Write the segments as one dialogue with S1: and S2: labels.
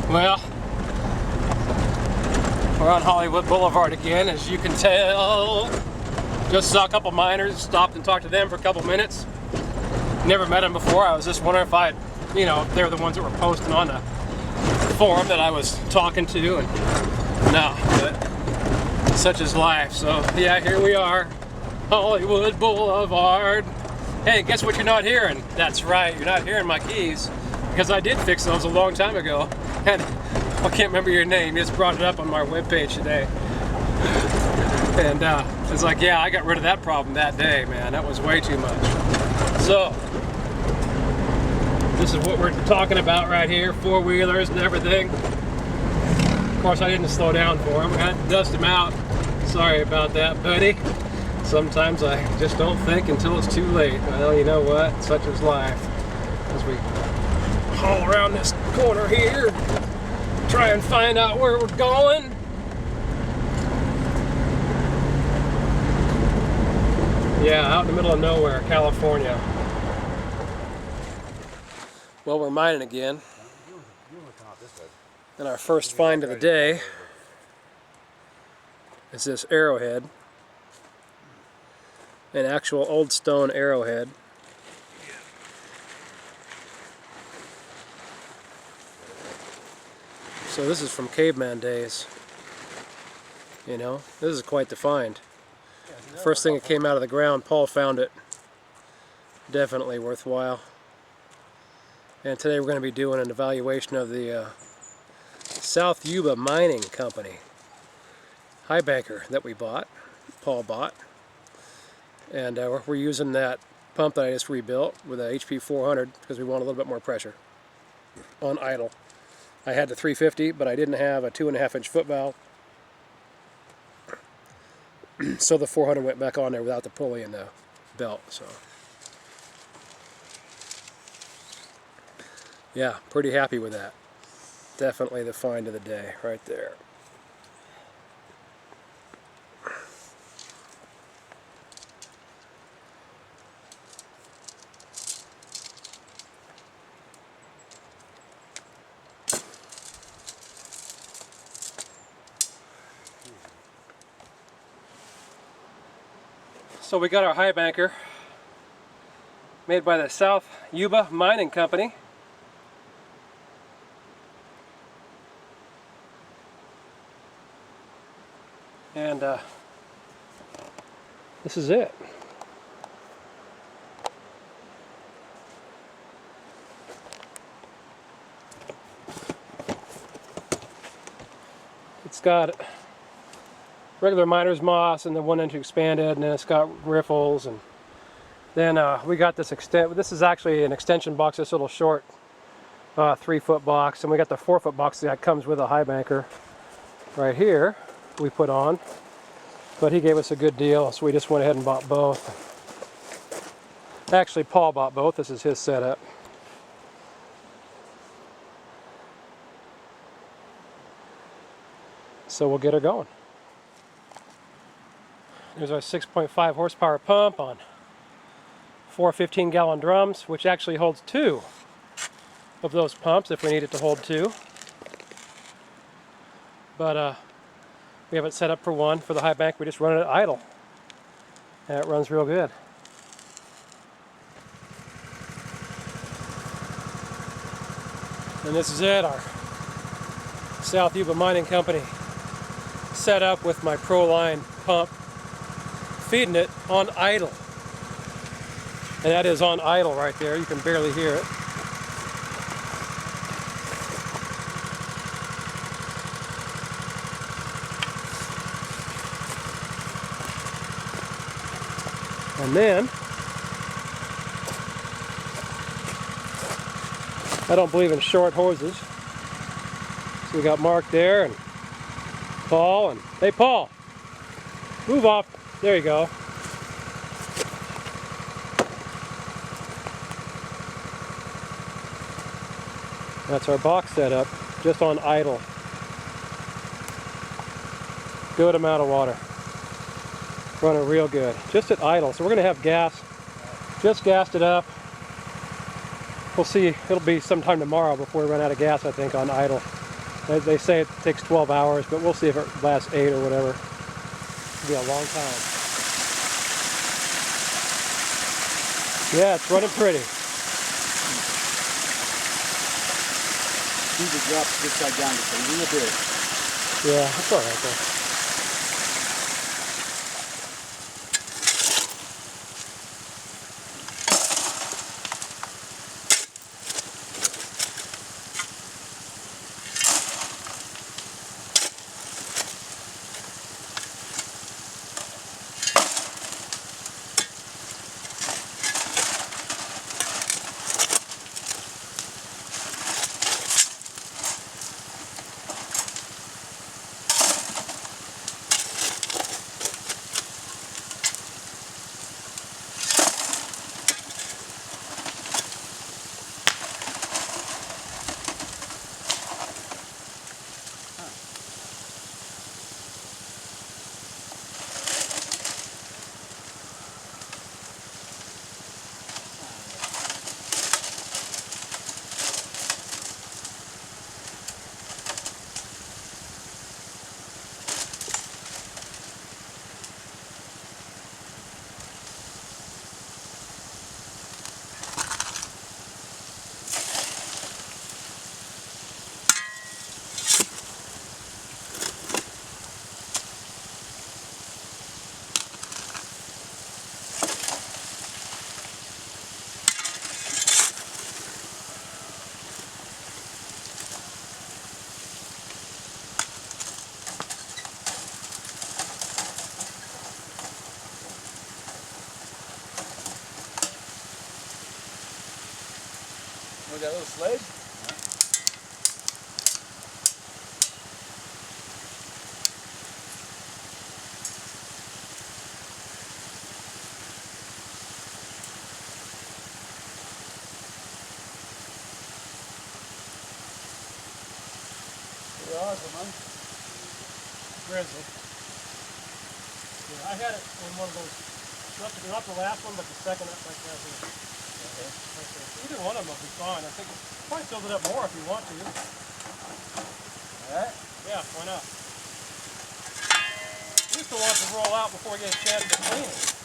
S1: Well, we're on Hollywood Boulevard again, as you can tell. Just saw a couple miners, stopped and talked to them for a couple minutes. Never met them before. I was just wondering if if they were the ones that were posting on the forum that I was talking to, and no, but such is life. So yeah, here we are, Hollywood Boulevard. Hey, guess what you're not hearing? That's right, you're not hearing my keys, because I did fix those a long time ago, and I can't remember your name. You just brought it up on my webpage today. And it's like, yeah, I got rid of that problem that day, man. That was way too much. So, this is what we're talking about right here, four-wheelers and everything. Of course, I didn't slow down for them. I had to dust them out. Sorry about that, buddy. Sometimes I just don't think until it's too late. Well, you know what? Such is life. As we haul around this corner here, try and find out where we're going. Yeah, out in the middle of nowhere, California. Well, we're mining again. And our first find of the day is this arrowhead. An actual old stone arrowhead. So this is from caveman days. You know, this is quite the find. The first thing that came out of the ground, Paul found it. Definitely worthwhile. And today we're going to be doing an evaluation of the South Yuba Mining Company Highbanker that we bought, Paul bought. And we're using that pump that I just rebuilt with a HP 400 because we want a little bit more pressure on idle. I had the 350, but I didn't have a 2.5-inch foot valve. So the 400 went back on there without the pulley and the belt. So yeah, pretty happy with that. Definitely the find of the day right there. So we got our Highbanker made by the South Yuba Mining Company. And this is it. It's got regular miner's moss and the 1-inch expanded, and then it's got riffles, and then we got this this is actually an extension box, this little short 3-foot box, and we got the 4-foot box that comes with a Highbanker right here we put on, but he gave us a good deal, so we just went ahead and bought both. Actually, Paul bought both. This is his setup. So we'll get her going. There's our 6.5 horsepower pump on 4 15-gallon drums, which actually holds 2 of those pumps if we need it to hold 2. But we have it set up for 1 for the Highbank. We just run it at idle, and it runs real good. And this is it, our South Yuba Mining Company set up with my Pro-Line pump, feeding it on idle. And that is on idle right there. You can barely hear it. And then, I don't believe in short hoses. So we got Mark there and Paul, and hey Paul, move off. There you go. That's our box setup, just on idle. Good amount of water. Running real good, just at idle. So we're going to have gas. Just gassed it up. We'll see, it'll be sometime tomorrow before we run out of gas, I think, on idle. They say it takes 12 hours, but we'll see if it lasts 8 or whatever. It'll be a long time. Yeah, it's running pretty.
S2: Need to drop this side down just a little bit.
S1: Yeah, that's all right though.
S2: Look at that little sledge? Pretty awesome, huh?
S1: Grizzly. Yeah, I had it in one of those, not the last one, but the second up like that here.
S2: Okay.
S1: Right there. Either one of them will be fine. I think probably fills it up more if you want to.
S2: Alright.
S1: Yeah, why not? You still want it to roll out before we get a chance to clean it.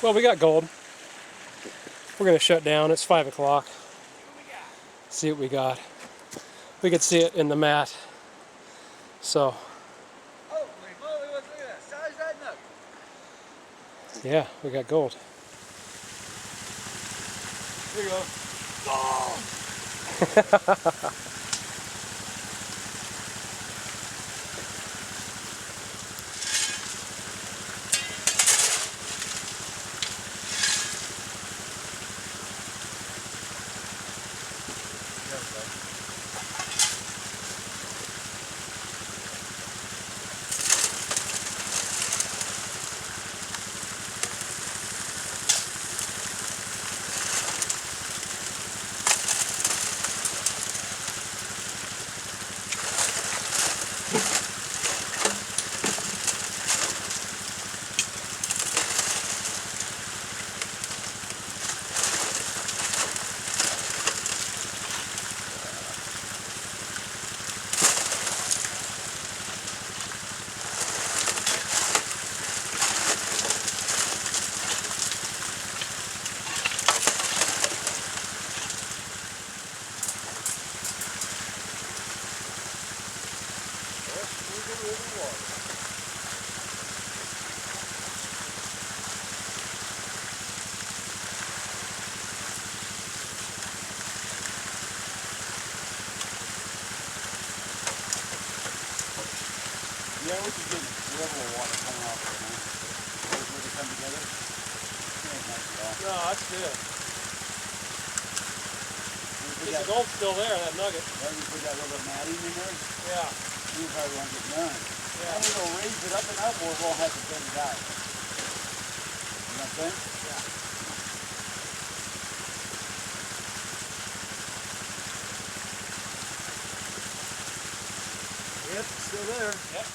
S1: Well, we got gold. We're going to shut down. It's 5 o'clock. See what we got. We could see it in the mat. So,
S2: Holy moly, look at that. Size that nut.
S1: yeah, we got gold.
S2: Here you go. Oh! Yeah, we can get level of water coming off there, man. Those really come together. It ain't nice at all.
S1: No, that's good.
S2: The
S1: The gold's still there, that nugget.
S2: Yeah, we put that little bit of matting in there.
S1: Yeah.
S2: You probably won't get none. And it'll raise it up and up, or it won't have to bend down. You know what I'm saying?
S1: Yeah.
S2: Yep, still there.
S1: Yep.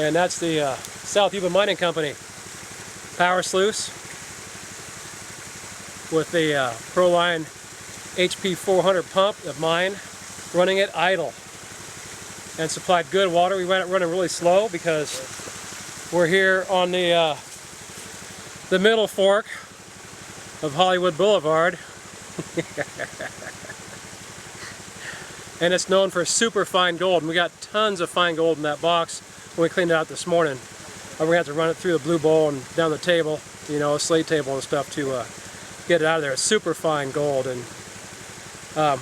S1: And that's the South Yuba Mining Company power sluice with the Proline HP 400 pump of mine running it idle and supplied good water. We went running really slow because we're here on the middle fork of Hollywood Boulevard. And it's known for super fine gold, and we got tons of fine gold in that box when we cleaned it out this morning. We're gonna have to run it through the blue bowl and down the table, you know, a slate table and stuff to get it out of there. It's super fine gold, and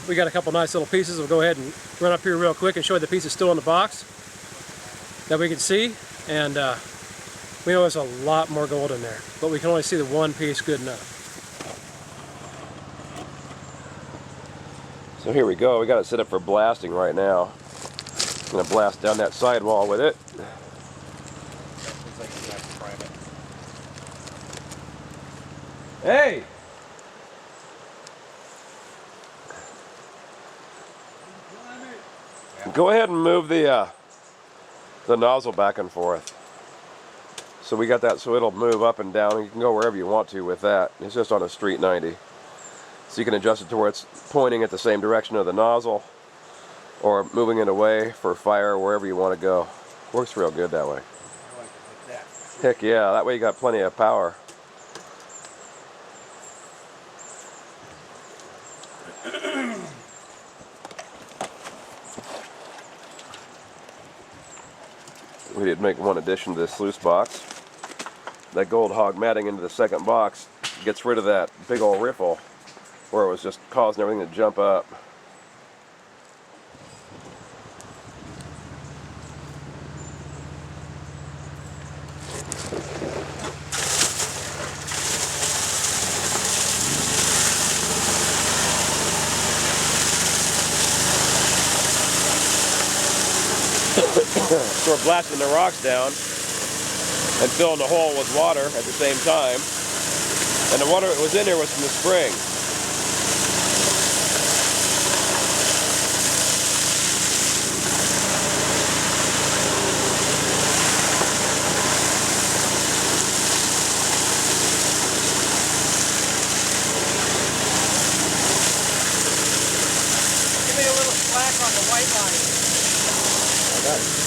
S1: we got a couple nice little pieces. We'll go ahead and run up here real quick and show you the pieces still in the box that we can see. And we know there's a lot more gold in there, but we can only see the one piece good enough. So here we go. We got it set up for blasting right now. I'm gonna blast down that sidewall with it.
S2: Looks like you have to prime it.
S1: Hey! Go ahead and move the nozzle back and forth. So we got that so it'll move up and down, and you can go wherever you want to with that. It's just on a street 90. So you can adjust it to where it's pointing at the same direction of the nozzle, or moving it away for fire, or wherever you want to go. Works real good that way.
S2: I like it like that.
S1: Heck yeah, that way you got plenty of power. We did make one addition to this sluice box. That gold hog matting into the second box gets rid of that big old riffle where it was just causing everything to jump up. So we're blasting the rocks down and filling the hole with water at the same time. And the water that was in there was from the spring.
S3: Give me a little slack on the white line.
S1: Okay.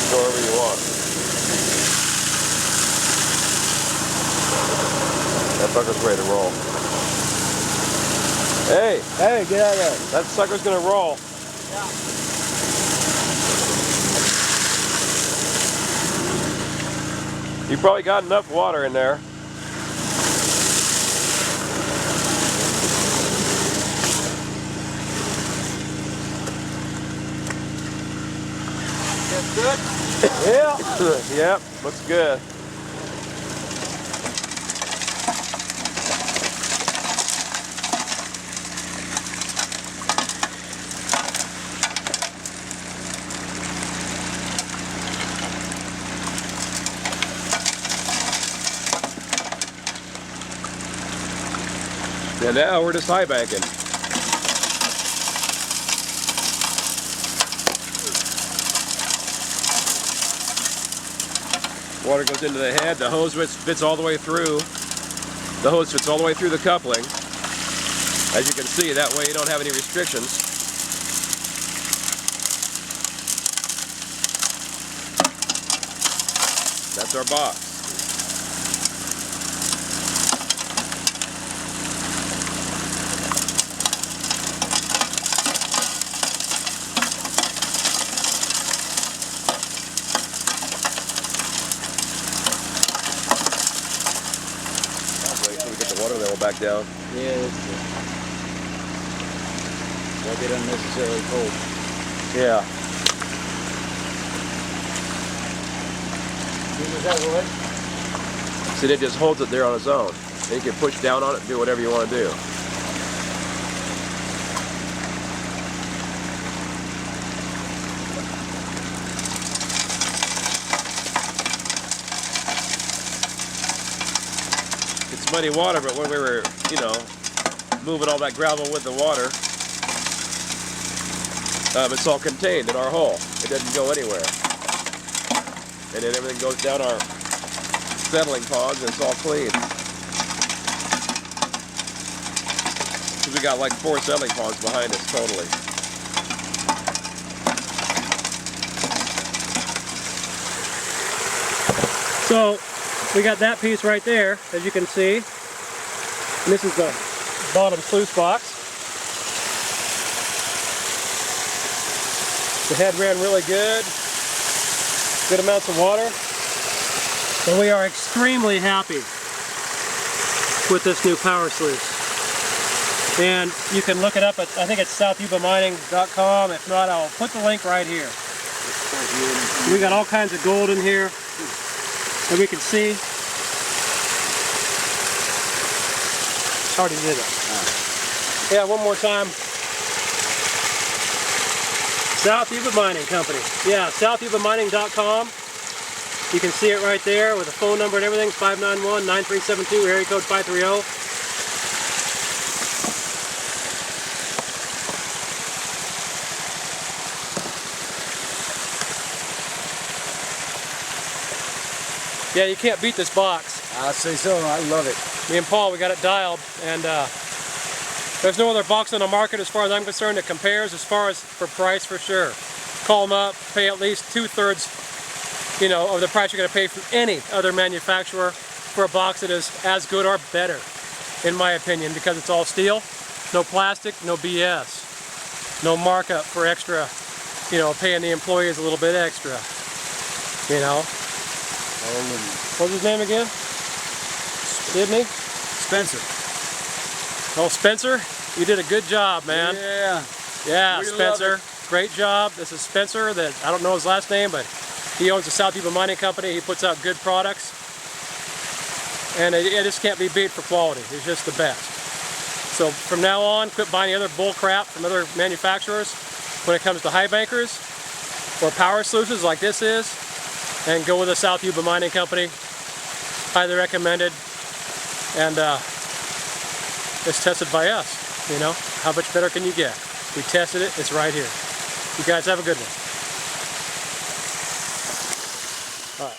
S1: Go wherever you want. That sucker's ready to roll. Hey!
S2: Hey, get out of there.
S1: That sucker's gonna roll.
S3: Yeah.
S1: You probably got enough water in there.
S3: That's good?
S1: Yeah. Yep, looks good. And now we're just high banking. Water goes into the head, the hose fits all the way through. The hose fits all the way through the coupling. As you can see, that way you don't have any restrictions. That's our box. Wait till we get the water level back down.
S2: Yeah, that's good. Won't get unnecessarily cold.
S1: Yeah.
S2: Is that wood?
S1: See, it just holds it there on its own. Then you can push down on it and do whatever you want to do. It's muddy water, but when we were, you know, moving all that gravel with the water, it's all contained in our hull. It doesn't go anywhere. And then everything goes down our settling ponds and it's all clean. Because we got like 4 settling ponds behind us totally. So we got that piece right there, as you can see. And this is the bottom sluice box. The head ran really good amounts of water. And we are extremely happy with this new power sluice. And you can look it up at, I think it's southyubamining.com. If not, I'll put the link right here. We got all kinds of gold in here that we can see. Already did it. Yeah, one more time. South Yuba Mining Company. Yeah, southyubamining.com. You can see it right there with a phone number and everything, 591-9372, area code 530. Yeah, you can't beat this box.
S2: I say so. I love it.
S1: Me and Paul, we got it dialed, and there's no other box on the market as far as I'm concerned that compares as far as for price for sure. Call them up, pay at least 2/3, you know, of the price you're going to pay from any other manufacturer for a box that is as good or better, in my opinion, because it's all steel, no plastic, no BS, no markup for extra, you know, paying the employees a little bit extra, you know. What's his name again? Sydney?
S2: Spencer.
S1: Oh, Spencer, you did a good job, man.
S2: Yeah.
S1: Yeah,
S2: We
S1: Spencer,
S2: love
S1: great job. This is Spencer, that I don't know his last name, but he owns the South Yuba Mining Company. He puts out good products, and it just can't be beat for quality. It's just the best. So from now on, quit buying other bull crap from other manufacturers when it comes to high bankers or power solutions like this is, and go with the South Yuba Mining Company. Highly recommended, and it's tested by us. You know, how much better can you get? We tested it, it's right here. You guys have a good one. All right.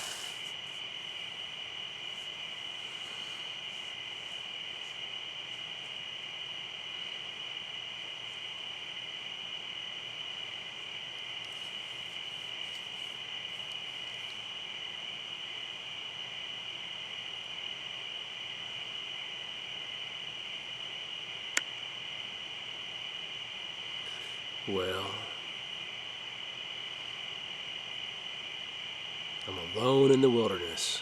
S1: Well, I'm alone in the wilderness.